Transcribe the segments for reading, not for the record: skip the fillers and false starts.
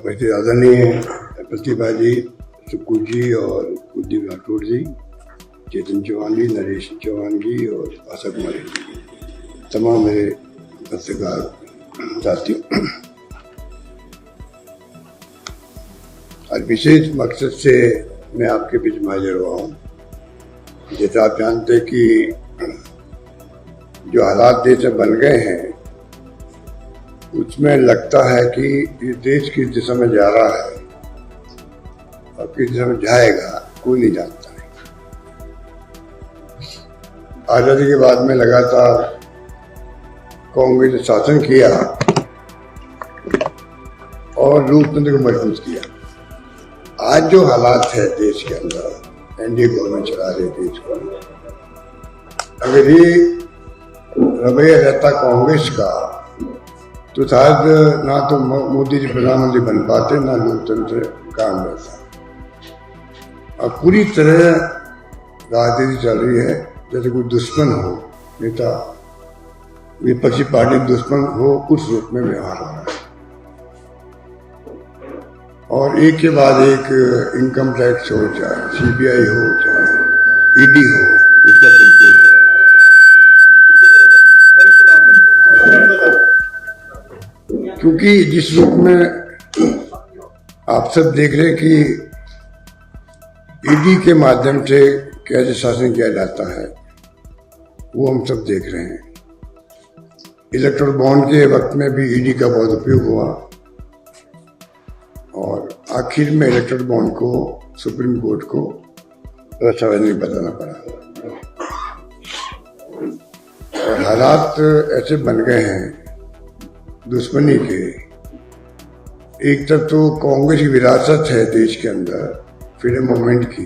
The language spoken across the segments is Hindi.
उपस्थित आदरणीय प्रतिभा जी, सुक्कू जी और कुलदीप राठौड़ जी, चेतन चौहान जी, नरेश चौहान जी और आशा कुमारी जी, तमाम मेरे पत्रकार साथियों, आज विशेष मकसद से मैं आपके बीच में हाजिर हुआ हूँ। जैसा आप जानते कि जो हालात देश में बन गए हैं उसमें लगता है कि ये देश किस दिशा में जा रहा है और किस दिशा में जाएगा कोई नहीं जानता है। आजादी के बाद में लगातार कांग्रेस ने शासन किया और लोकतंत्र को मजबूत किया। आज जो हालात है देश के अंदर, एनडीए गवर्नमेंट चला रही देश को, अगर ये रवैया रहता कांग्रेस का तो शायद ना तो मोदी जी प्रधानमंत्री बन पाते, ना लोकतंत्र काम रहता। अब पूरी तरह राजनीति चल रही है जैसे कोई दुश्मन हो, नेता विपक्षी पार्टी दुश्मन हो, उस रूप में व्यवहार हो रहा है। और एक के बाद एक इनकम टैक्स हो, चाहे सीबीआई हो, चाहे ईडी हो, उसका क्योंकि जिस रूप में आप सब देख रहे हैं कि ईडी के माध्यम से कैसे शासन किया जाता है, वो हम सब देख रहे हैं। इलेक्ट्रल बॉन्ड के वक्त में भी ईडी का बहुत उपयोग हुआ और आखिर में इलेक्ट्रल बॉन्ड को सुप्रीम कोर्ट को रक्षाबंधन बताना पड़ा। और हालात ऐसे बन गए हैं दुश्मनी के। एक तरफ तो कांग्रेस की विरासत है देश के अंदर, फ्रीडम मूवमेंट की,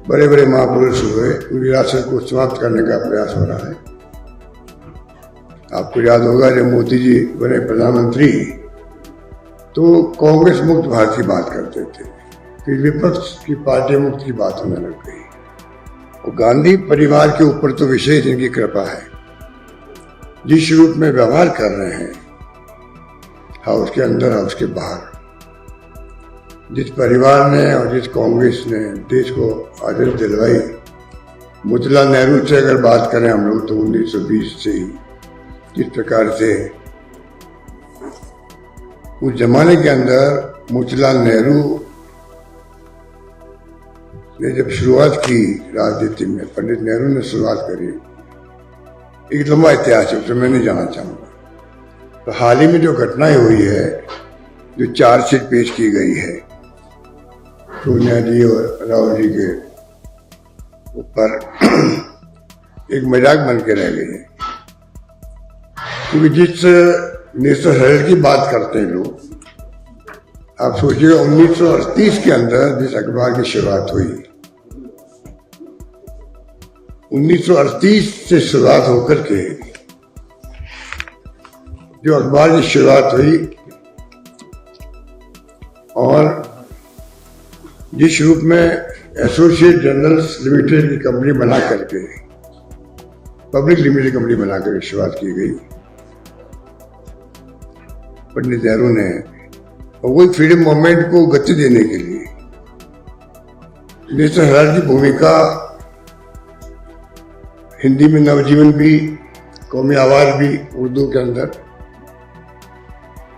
बड़े बड़े महापुरुष हुए, विरासत को समाप्त करने का प्रयास हो रहा है। आपको याद होगा जब मोदी जी बने प्रधानमंत्री तो कांग्रेस मुक्त भारत की बात करते थे, फिर विपक्ष की पार्टी मुक्त की बात होने लग गई। और गांधी परिवार के ऊपर तो विशेष इनकी कृपा है। जिस रूप में व्यवहार कर रहे हैं हाउस के अंदर, हाउस के बाहर, जिस परिवार ने और जिस कांग्रेस ने देश को आजादी दिलवाई, मोतीलाल नेहरू से अगर बात करें हम लोग तो 1920 से ही जिस प्रकार से उस जमाने के अंदर मोतीलाल नेहरू ने जब शुरुआत की राजनीति में, पंडित नेहरू ने शुरुआत करी, एक लंबा इतिहास है, उसमें मैं नहीं जाना चाहूंगा। तो हाल ही में जो घटनाएं हुई है, जो चार्जशीट पेश की गई है सोनिया जी और राहुल जी के ऊपर, एक मजाक बन के रह गई है। क्योंकि जिस नेशनल हेराल्ड की बात करते हैं लोग, आप सोचिएगा 1938 के अंदर जिस अखबार की शुरुआत हुई, 1938 से शुरुआत होकर के जो अखबार की शुरुआत हुई और जिस रूप में एसोसिएट जर्नल्स लिमिटेड की कंपनी बना करके, पब्लिक लिमिटेड कंपनी बना करके शुरुआत की गई पंडित नेहरू ने, और वही फ्रीडम मूवमेंट को गति देने के लिए नेशनल हेराल्ड की भूमिका हिंदी में नवजीवन भी, कौमी आवाज भी उर्दू के अंदर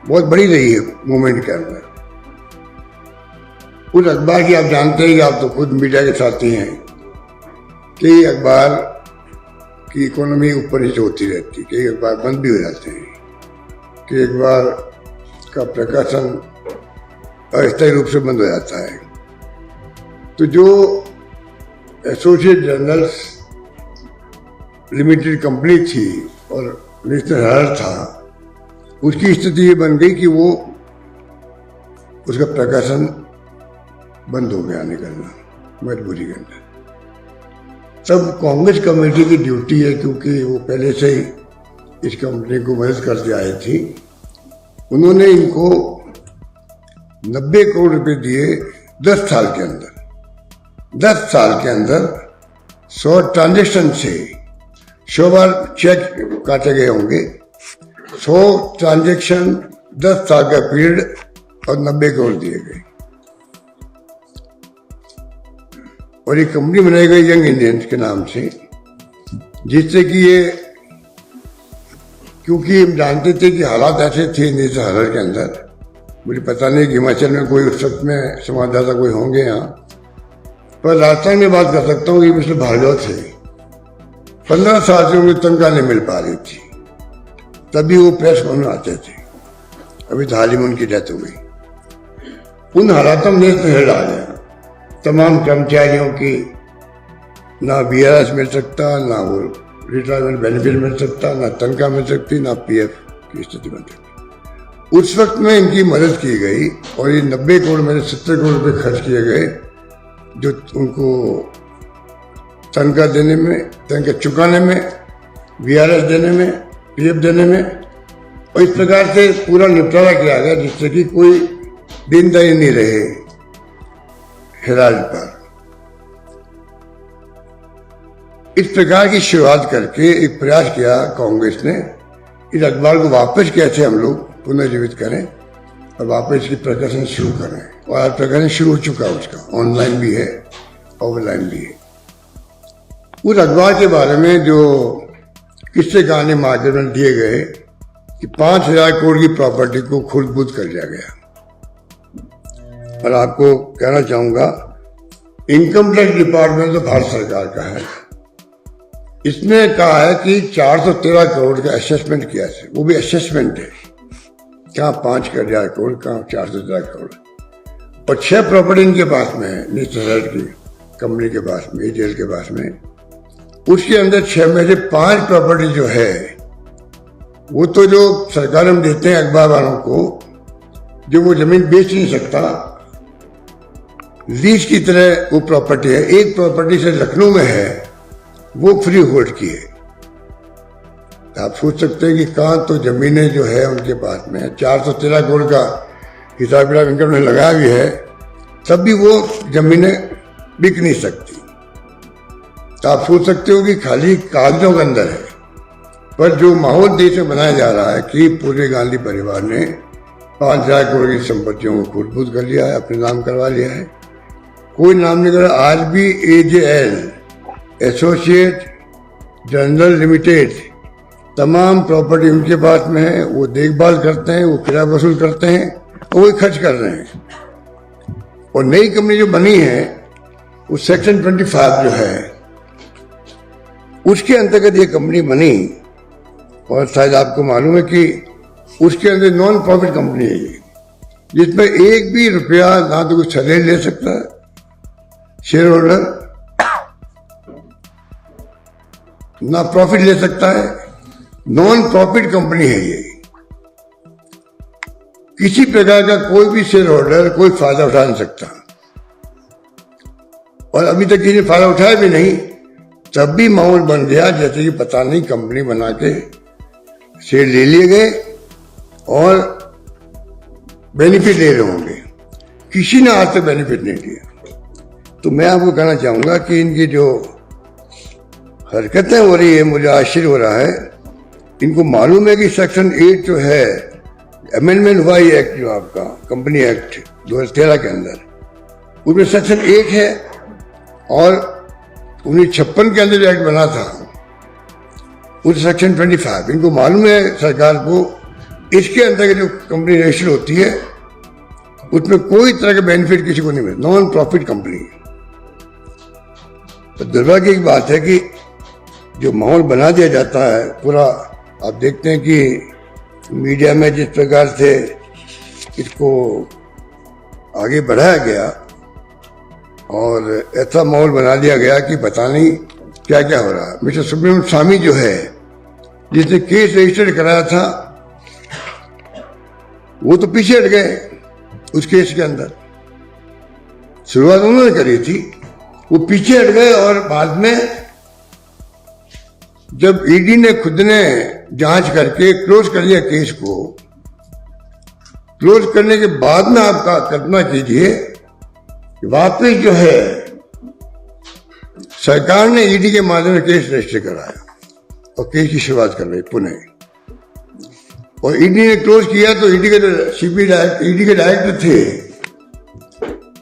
बहुत बड़ी रही है मूवमेंट के अंदर। उस अखबार की आप जानते हैं कि आप तो खुद मीडिया के साथी हैं कि अखबार की इकोनॉमी ऊपर नीचे होती रहती है, कई अखबार बंद भी हो जाते हैं, कि अखबार का प्रकाशन अस्थायी रूप से बंद हो जाता है। तो जो एसोसिएट जर्नल्स लिमिटेड कंपनी थी और नेशनल हेराल्ड था, उसकी स्थिति ये बन गई कि वो उसका प्रकाशन बंद हो गया, निकलना मजबूरी के अंदर। तब कांग्रेस कमेटी की ड्यूटी है, क्योंकि वो पहले से ही इस कंपनी को मदद करते आए थी, उन्होंने इनको 90 करोड़ रुपए दिए 10 साल के अंदर। 10 साल के अंदर 100 ट्रांजेक्शन से 100 बार चेक काटे गए होंगे, 100 ट्रांजेक्शन, 10 साल का पीरियड, और 90 करोड़ दिए गए। और ये कंपनी बनाई गई यंग इंडियंस के नाम से, जिससे कि ये, क्योंकि हम जानते थे कि हालात ऐसे थे नीचे हरर के अंदर, मुझे पता नहीं कि हिमाचल में कोई उस वक्त में संवाददाता कोई होंगे यहाँ, पर राजस्थान में बात कर सकता हूँ कि मिस्टर भार्गव थे, 15 साल से उन्हें तनख्वाह नहीं मिल पा रही थी, तभी वो प्रेस कॉन्फ्रेंस आते थे। अभी तो हाल ही में उनकी डेथ हो गई। उन हालातों में हेड आ गया, तमाम कर्मचारियों की ना VRS मिल सकता, ना वो रिटायरमेंट बेनिफिट मिल सकता, ना तनख्वाह मिल सकती, ना PF की स्थिति बन सकती। उस वक्त में इनकी मदद की गई और ये 90 करोड़ में 70 करोड़ रुपये खर्च किए गए, जो उनको तनख्वाह देने में, तनख्वाह चुकाने में, VRS देने में, PF देने में, और इस प्रकार से पूरा निपटारा किया गया जिससे कि कोई देनदारी नहीं रहे हेराल्ड पर। इस प्रकार की शुरुआत करके एक प्रयास किया कांग्रेस ने, इस अखबार को वापस कैसे हम लोग पुनर्जीवित करें और वापस इसकी प्रकाशन शुरू करें। और आज प्रकाशन शुरू हो चुका है, उसका ऑनलाइन भी है, ऑफलाइन भी है। उस अखबार के बारे में जो किस्से कहानी मार्केट में दिए गए कि 5,000 करोड़ की प्रॉपर्टी को खुर्द-बुर्द कर दिया गया। और आपको कहना चाहूंगा, इनकम टैक्स डिपार्टमेंट तो भारत सरकार का है, इसने कहा है कि 413 करोड़ का असेसमेंट किया है, वो भी असेसमेंट है, कहाँ 5,000 करोड़, कहाँ 413 करोड़। और 6 प्रॉपर्टी इनके पास में है, नेशनल की कंपनी के पास में, जेल के पास में। उसके अंदर 6 में से 5 प्रॉपर्टी जो है, वो तो जो सरकार हम देते हैं अखबार वालों को, जो वो जमीन बेच नहीं सकता, लीज की तरह वो प्रॉपर्टी है। एक प्रॉपर्टी से लखनऊ में है, वो फ्री होल्ड की है। आप सोच सकते हैं कि कहाँ तो जमीनें जो है उनके पास में 413 करोड़ का हिसाब किताब इनकम ने लगाया भी है, तब भी वो जमीनें बिक नहीं सकती। तो आप सोच सकते हो कि खाली कागजों के अंदर है, पर जो माहौल देश में बनाया जा रहा है कि पूरे गांधी परिवार ने 5,000 करोड़ की संपत्तियों को खुर्द-बुर्द कर लिया है, अपने नाम करवा लिया है। कोई नाम नहीं करा। आज भी AJL, एसोसिएट जनरल लिमिटेड, तमाम प्रॉपर्टी उनके पास में है, वो देखभाल करते हैं, वो किराया वसूल करते हैं और वही खर्च कर रहे हैं। और नई कंपनी जो बनी है, वो सेक्शन 25 जो है, उसके अंतर्गत ये कंपनी बनी। और शायद आपको मालूम है कि उसके अंदर नॉन प्रॉफिट कंपनी है ये, जिसमें एक भी रुपया ना तो कुछ सैलरी ले सकता है शेयर होल्डर, ना प्रॉफिट ले सकता है, नॉन प्रॉफिट कंपनी है ये। किसी प्रकार का कोई भी शेयर होल्डर कोई फायदा उठा नहीं सकता, और अभी तक किसी ने फायदा उठाया भी नहीं। तब भी माहौल बन गया जैसे कि पता नहीं कंपनी बना के शेयर ले लिए गए और बेनिफिट ले रहे होंगे। किसी ने आज तक बेनिफिट नहीं दिया। तो मैं आपको कहना चाहूंगा कि इनकी जो हरकतें हो रही है, मुझे आश्चर्य हो रहा है। इनको मालूम है कि सेक्शन 8 जो है, अमेंडमेंट हुआ ये एक्ट जो आपका कंपनी एक्ट 2013 के अंदर, उसमें सेक्शन 1 है, और 1956 के अंदर जो एक्ट बना था उस सेक्शन 25, इनको मालूम है सरकार को, इसके अंदर जो कंपनी रजिस्टर होती है उसमें कोई तरह का बेनिफिट किसी को नहीं मिलता, नॉन प्रॉफिट कंपनी। तो दुर्भाग्य की बात है कि जो माहौल बना दिया जाता है पूरा, आप देखते हैं कि मीडिया में जिस प्रकार से इसको आगे बढ़ाया गया और ऐसा माहौल बना दिया गया कि पता नहीं क्या क्या हो रहा है। मिस्टर सुब्रमण्यम स्वामी जो है, जिसने केस रजिस्टर कराया था, वो तो पीछे हट गए उस केस के अंदर। शुरुआत उन्होंने करी थी, वो पीछे हट गए, और बाद में जब ईडी ने खुद ने जांच करके क्लोज कर लिया केस को, क्लोज करने के बाद में आपका कल्पना कीजिए, वापस जो है सरकार ने ईडी के माध्यम से केस रजिस्टर कराया और केस की शुरुआत कर रही पुणे। और ईडी ने क्लोज किया तो ईडी के ईडी के डायरेक्टर थे,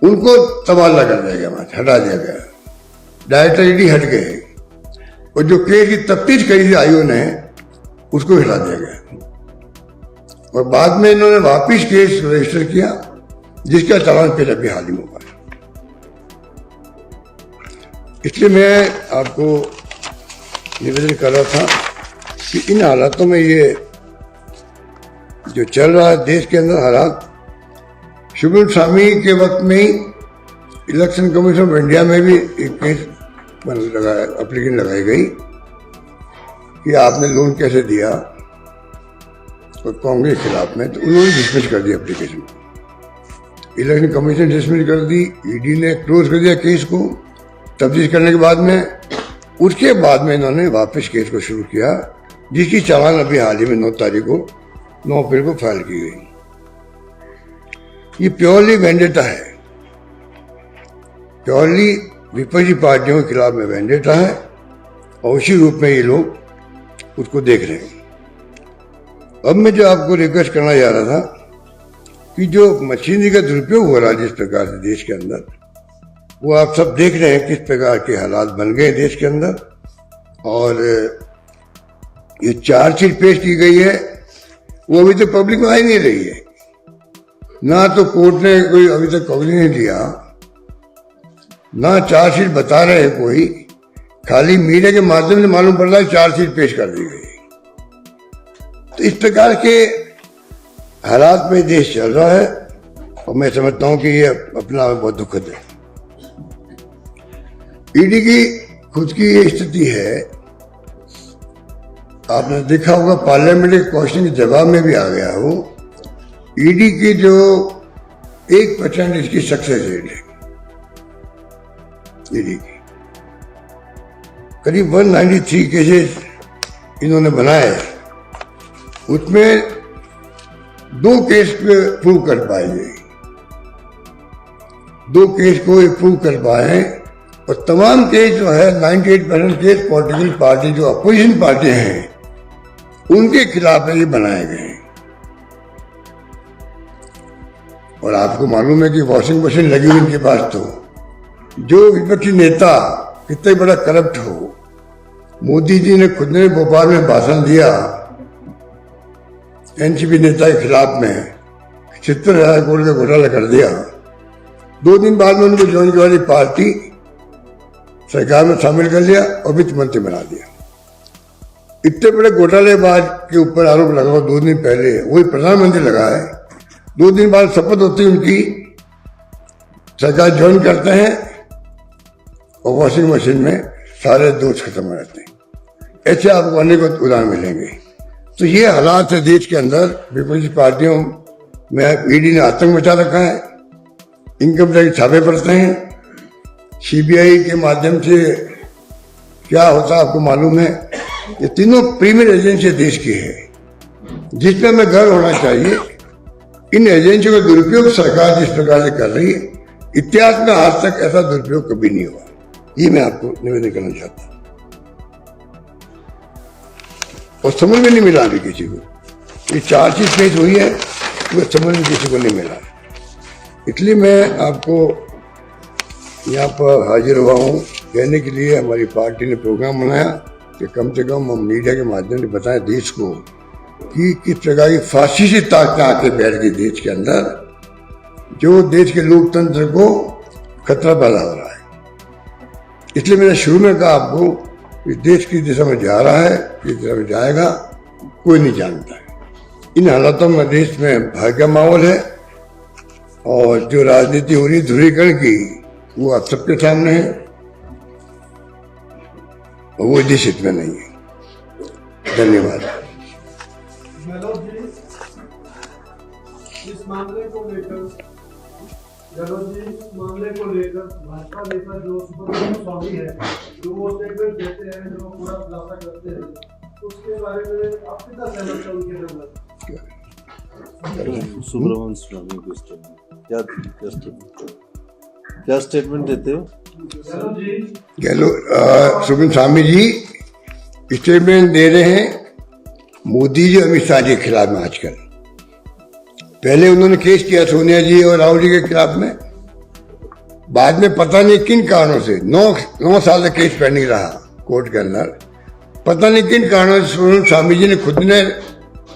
उनको तबादला कर दिया गया, वहां हटा दिया गया, डायरेक्टर ईडी हट गए, और जो केस की तफ्तीश करी थी आयोग ने उसको हटा दिया गया। और बाद में इन्होंने वापिस केस रजिस्टर किया जिसका चालान फिर अभी हाल ही में हुआ। इसलिए मैं आपको निवेदन कर रहा था कि इन हालातों में ये जो चल रहा है देश के अंदर हालात, शुभम स्वामी के वक्त में ही इलेक्शन कमीशन ऑफ इंडिया में भी एक केस एप्लीकेशन लगाई गई कि आपने लोन कैसे दिया, और कांग्रेस के खिलाफ में, तो उन्होंने डिसमिस कर दिया एप्लीकेशन। इलेक्शन कमीशन डिसमिस कर दी, ईडी ने क्लोज कर दिया केस को तफ्तीश करने के बाद में। उसके बाद में इन्होंने वापस केस को शुरू किया जिसकी चालान अभी हाल ही में 9 अप्रैल को फाइल की गई। ये प्योरली वेंडेटा है, प्योरली विपक्षी पार्टियों के खिलाफ में वेंडेटा है, और उसी रूप में ये लोग उसको देख रहे हैं। अब मैं जो आपको रिक्वेस्ट करना जा रहा था कि जो मशीनरी का दुरुपयोग हो रहा है जिस प्रकार से देश के अंदर, वो आप सब देख रहे हैं किस प्रकार के हालात बन गए देश के अंदर। और ये चार्जशीट पेश की गई है वो अभी तक पब्लिक में आई नहीं रही है, ना तो कोर्ट ने कोई अभी तक कॉग्निजेंस लिया, ना चार्जशीट बता रहे हैं कोई, खाली मीडिया के माध्यम से मालूम पड़ रहा है चार्जशीट पेश कर दी गई। तो इस प्रकार के हालात में देश चल रहा है, और मैं समझता हूं कि ये अपना बहुत दुखद है। ईडी की खुद की ये स्थिति है, आपने देखा होगा पार्लियामेंट के क्वेश्चन के जवाब में भी आ गया हो, ईडी की जो 1% इसकी सक्सेस रेट है, ईडी की करीब 193 केसेस इन्होंने बनाए, उसमें 2 केस पे प्रूव कर पाएंगे, 2 केस को प्रूव कर पाए, और तमाम केस जो है 98% केस पॉलिटिकल पार्टी जो अपोजिशन पार्टी हैं उनके खिलाफ ये बनाए गए हैं। और आपको मालूम है कि वॉशिंग मशीन लगी हुई उनके पास, तो जो विपक्षी नेता कितना बड़ा करप्ट हो, मोदी जी ने खुद ने भोपाल में भाषण दिया एनसीपी नेता के खिलाफ में, 70,000 करोड़ का घोटाला कर दिया, 2 दिन बाद में उनको ज्वाइन वाली पार्टी सरकार में शामिल कर लिया और वित्त मंत्री बना दिया। इतने बड़े घोटालेबाज के ऊपर आरोप लगा 2 दिन पहले वही प्रधानमंत्री लगा है, 2 दिन बाद शपथ होती उनकी, सरकार ज्वाइन करते हैं और वॉशिंग मशीन में सारे दोष खत्म हो जाते हैं। ऐसे आपको अनेक उदाहरण मिलेंगे। तो ये हालात है देश के अंदर, विपक्षी पार्टियों में ईडी ने आतंक मचा रखा है, इनकम टैक्स छापे पड़ते हैं, सीबीआई के माध्यम से क्या होता है आपको मालूम है। ये तीनों प्रीमियर एजेंसी देश की है जिसमें हमें गर्व होना चाहिए। इन एजेंसियों का दुरुपयोग सरकार जिस प्रकार से कर रही है, इतिहास में आज तक ऐसा दुरुपयोग कभी नहीं हुआ। ये मैं आपको निवेदन करना चाहता हूं, और समझ में नहीं मिला अभी किसी को। ये चार्जशीट पेश हुई है वो समझ में किसी को नहीं मिला, इसलिए मैं आपको यहाँ पर हाजिर हुआ हूँ कहने के लिए। हमारी पार्टी ने प्रोग्राम बनाया कि कम से कम हम मीडिया के माध्यम से बताएं देश को कि किस प्रकार की फासिस्टी ताकतें आके बैठ गई देश के अंदर, जो देश के लोकतंत्र को खतरा पैदा हो रहा है। इसलिए मैंने शुरू में कहा आपको कि देश की दिशा में जा रहा है, किस दिशा में जाएगा कोई नहीं जानता है। इन हालातों में देश में भय का माहौल है, और जो राजनीति हो रही ध्रुवीकरण की वो आप सबके सामने है, और वो देश हित में नहीं है। धन्यवाद। इस मामले को लेकर भाजपा नेता जो सुब्रमण्यम स्वामी है, जो वो स्टेटमेंट देते हैं, जो पूरा खुलासा करते हैं, उसके बारे में आप कितना सहमत हैं उनके अंदर? सुब्रमण्यम स्वामी को क्या स्टेटमेंट देते हो? सुब्रमण्यम स्वामी जी स्टेटमेंट दे रहे हैं मोदी जी अमित शाह जी के खिलाफ में आजकल। पहले उन्होंने केस किया सोनिया जी और राहुल जी के खिलाफ में, बाद में पता नहीं किन कारणों से 9 साल तक केस पेंडिंग रहा कोर्ट के अंदर। पता नहीं किन कारणों से सोनम स्वामी जी ने खुद ने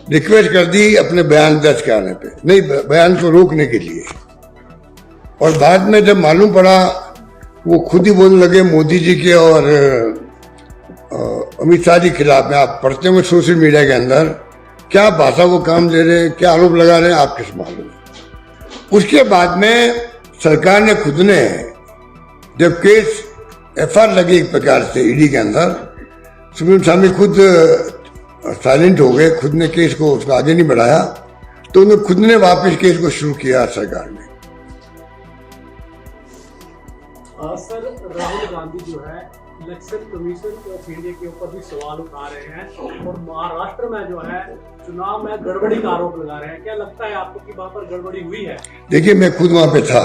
रिक्वेस्ट कर दी अपने बयान दर्ज कराने पे, नहीं बयान को रोकने के लिए। और बाद में जब मालूम पड़ा, वो खुद ही बोलने लगे मोदी जी के और अमित शाह जी के खिलाफ में। आप पढ़ते होंगे सोशल मीडिया के अंदर क्या भाषा को काम दे रहे हैं, क्या आरोप लगा रहे हैं, आप किस मालूम। उसके बाद में सरकार ने खुद ने जब केस एफआईआर लगी एक प्रकार से ईडी के अंदर, सुप्रीम स्वामी खुद साइलेंट हो गए, खुद ने केस को उसको आगे नहीं बढ़ाया, तो उन्होंने खुद ने वापस केस को शुरू किया सरकार ने। सर, राहुल गांधी जो है इलेक्शन कमीशन ऑफ इंडिया के ऊपर भी सवाल उठा रहे हैं और महाराष्ट्र में जो है चुनाव में गड़बड़ी का आरोप लगा रहे हैं। क्या लगता है आपको कि वहां पर गड़बड़ी हुई है? देखिए, मैं खुद वहां पे था।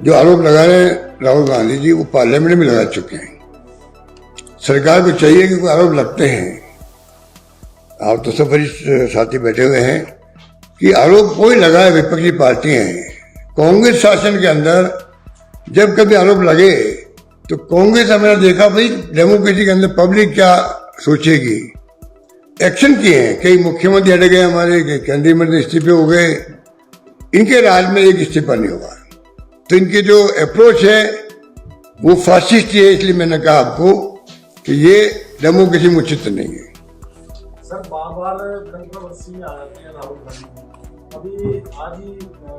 जो आरोप लगा रहे हैं राहुल गांधी जी, वो पार्लियामेंट में लगा चुके हैं। सरकार को चाहिए कि कोई आरोप लगते हैं, आप तो सब वरिष्ठ साथी बैठे हुए हैं, कि आरोप कोई लगाए, विपक्षी पार्टियां हैं। कांग्रेस शासन के अंदर जब कभी आरोप लगे तो कांग्रेस हमारा देखा भाई डेमोक्रेसी के अंदर पब्लिक क्या सोचेगी, एक्शन किए हैं। कई मुख्यमंत्री हट गए हमारे, कई केंद्रीय मंत्री इस्तीफे हो गए, इनके राज में एक इस्तीफा नहीं हुआ। तो इनकी जो अप्रोच है वो फासिस्ट है। इसलिए मैंने कहा आपको कि ये डेमोक्रेसी में उचित नहीं है। सर, बार-बार कंट्रोवर्सी में आ जाते हैं राहुल गांधी। अभी आज ही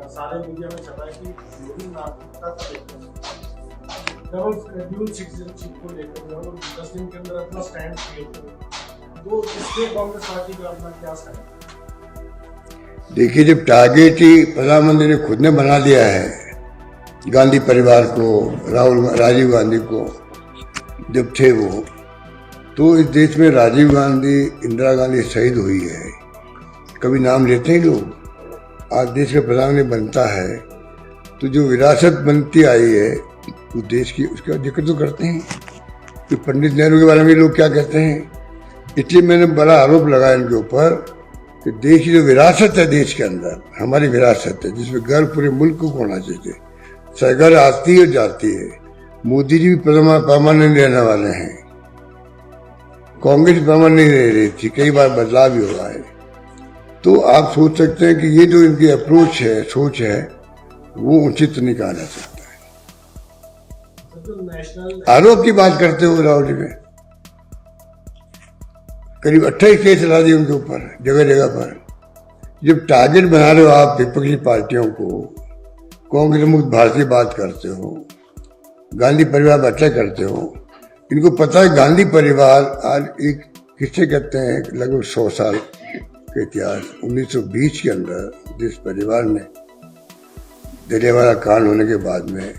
सारे मीडिया में छपा है कि योगी नागरिकता ड्यूल सिटीजनशिप को लेकर 10 दिन के अंदर अपना स्टैंड किए, तो इसके कांग्रेस पार्टी का अपना क्या है? देखिए, जब टारगेट ही प्रधानमंत्री ने खुद ने बना दिया है गांधी परिवार को, राजीव गांधी को जब थे वो, तो इस देश में राजीव गांधी, इंदिरा गांधी शहीद हुई है, कभी नाम लेते हैं लोग। आज देश का प्रधानमंत्री बनता है तो जो विरासत बनती आई है उस देश की, उसका जिक्र तो करते हैं कि पंडित नेहरू के बारे में लोग क्या कहते हैं। इसलिए मैंने बड़ा आरोप लगाया इनके ऊपर कि देश की जो विरासत है, देश के अंदर हमारी विरासत है, जिसमें गर्व पूरे मुल्क को होना चाहिए। सरकार आती है जाती है, मोदी जी भी परमानेंट रहने वाले हैं, कांग्रेस परमानेंट नहीं रह रही थी, कई बार बदलाव भी हुआ है। तो आप सोच सकते हैं कि ये जो इनकी अप्रोच है, सोच है, वो उचित नहीं कहा जा सकता है। आरोप की बात करते हो राहुल जी में, करीब 28 केस चला दिए उनके ऊपर जगह जगह पर। जब टारगेट बना रहे हो आप विपक्षी पार्टियों को, कांग्रेस मुक्त भारत की बात करते हो, गांधी परिवार बच्चा करते हो, इनको पता है गांधी परिवार आज एक किससे कहते हैं लगभग 100 साल के इतिहास। 1920 के अंदर जिस परिवार ने जलियांवाला कांड होने के बाद में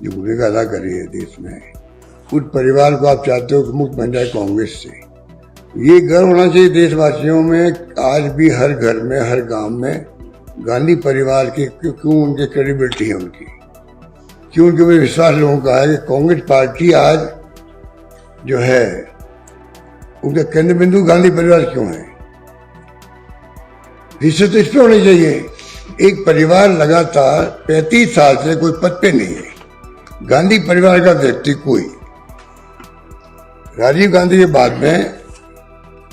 जो भूमिका अदा करी है देश में, उस परिवार को आप चाहते हो कि मुक्त बन जाए कांग्रेस से। ये गर्व होना चाहिए देशवासियों में। आज भी हर घर में, हर गांव में गांधी परिवार की क्यों उनकी क्रेडिबिलिटी है, उनकी क्यों उनके ऊपर विश्वास लोगों का है कि कांग्रेस पार्टी आज जो है उनका केंद्र बिंदु गांधी परिवार क्यों है। रिश्ते तो इस पे होनी चाहिए। एक परिवार लगातार 35 साल से कोई पद पे नहीं है, गांधी परिवार का व्यक्ति कोई, राजीव गांधी के बाद में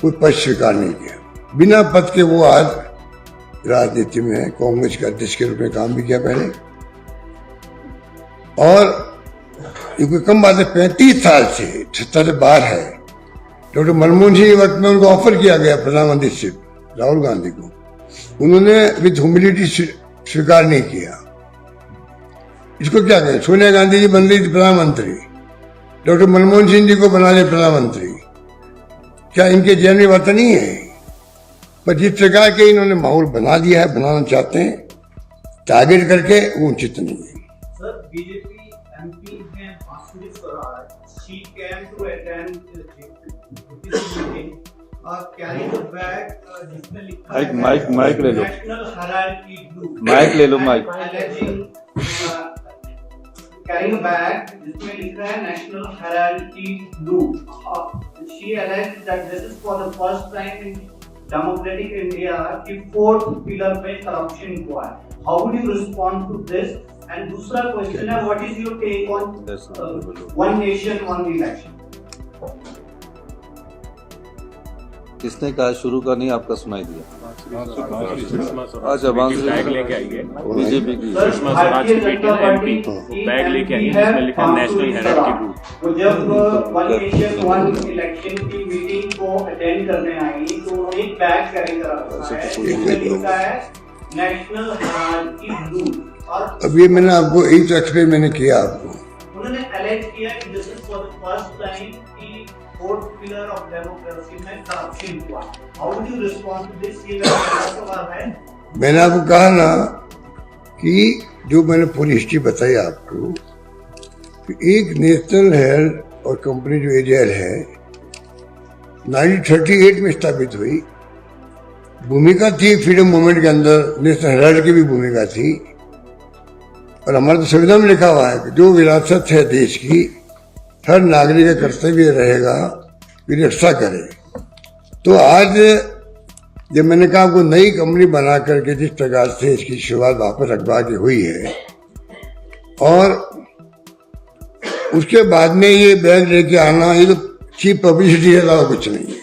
कोई पद स्वीकार नहीं किया, बिना पद के वो आज राजनीति में कांग्रेस के अध्यक्ष के रूप में काम भी किया पहले। और ये कोई कम बात है, 35 साल से सत्ता से बाहर है। डॉक्टर मनमोहन सिंह के वक्त में उनको ऑफर किया गया प्रधानमंत्रीशिप, राहुल गांधी को, उन्होंने विद ह्यूमिलिटी स्वीकार नहीं किया। इसको क्या कहें, सोनिया गांधी जी बन रही थी प्रधानमंत्री, डॉक्टर मनमोहन सिंह जी को बना ले प्रधानमंत्री, क्या इनके जहन में बात नहीं है? पर जिस प्रकार के इन्होंने माहौल बना दिया है, बनाना चाहते हैं टारगेट करके, वो उचित नहीं है। सर, बीजेपी एमपी हैं Bhaskar Swaraj, she came to attend this meeting, carrying a bag जिसमें लिखा है माइक ले लो, National Hierarchy Group, माइक ले लो, mic alleging carrying a bag जिसमें लिखा है National Heraldry Blue. She alleged that this is for the first time in democratic India कि fourth pillar पे corruption हुआ है. How would you respond to this? And दूसरा question है, what is your take on one nation one election? किसने कहा शुरू करनी आपका सुनाई दिया? अच्छा बैग लेके आई है बीजेपी की सुषमा स्वराज की बेटी है एमपी, बैग लेके आई है जिसमें लिखा है नेशनल हेराल्ड की ग्रुप। वो जब वन नेशन वन इलेक्शन की मीटिंग को अटेंड करने आई तो उन्होंने एक बैग कैरी करा रखा है जिसमें लिखा है नेशनल हेराल्ड की ग्रुप। और अब ये मैंने आपको एक तो एक्सप्लेन मैंने किया आपको। उन्होंने अलेज किया कि this is for the first time की फोर्थ पिलर ऑफ डेमोक्रेसी में करप्शन हुआ। How do you respond to this? ये मेरा सवाल है। मैंने आपको कहा ना कि जो मैंने पूरी हिस्ट्री बताई आपको कि एक नेशनल हेल्थ और कंपनी जो एजेएल है 1938 में स्थापित हुई। भूमिका थी फ्रीडम मूवमेंट के अंदर, नेशनल हेराल्ड की भी भूमिका थी और हमारे तो संविधान में लिखा हुआ है कि जो विरासत है देश की हर नागरिक का कर्तव्य रहेगा कि रक्षा करे। तो आज जब मैंने कहा आपको नई कंपनी बना करके जिस प्रकार से इसकी शुरुआत वापस अखबार की हुई है और उसके बाद में ये बैग लेके आना, ये तो चीप पब्लिसिटी है, अलावा कुछ नहीं है।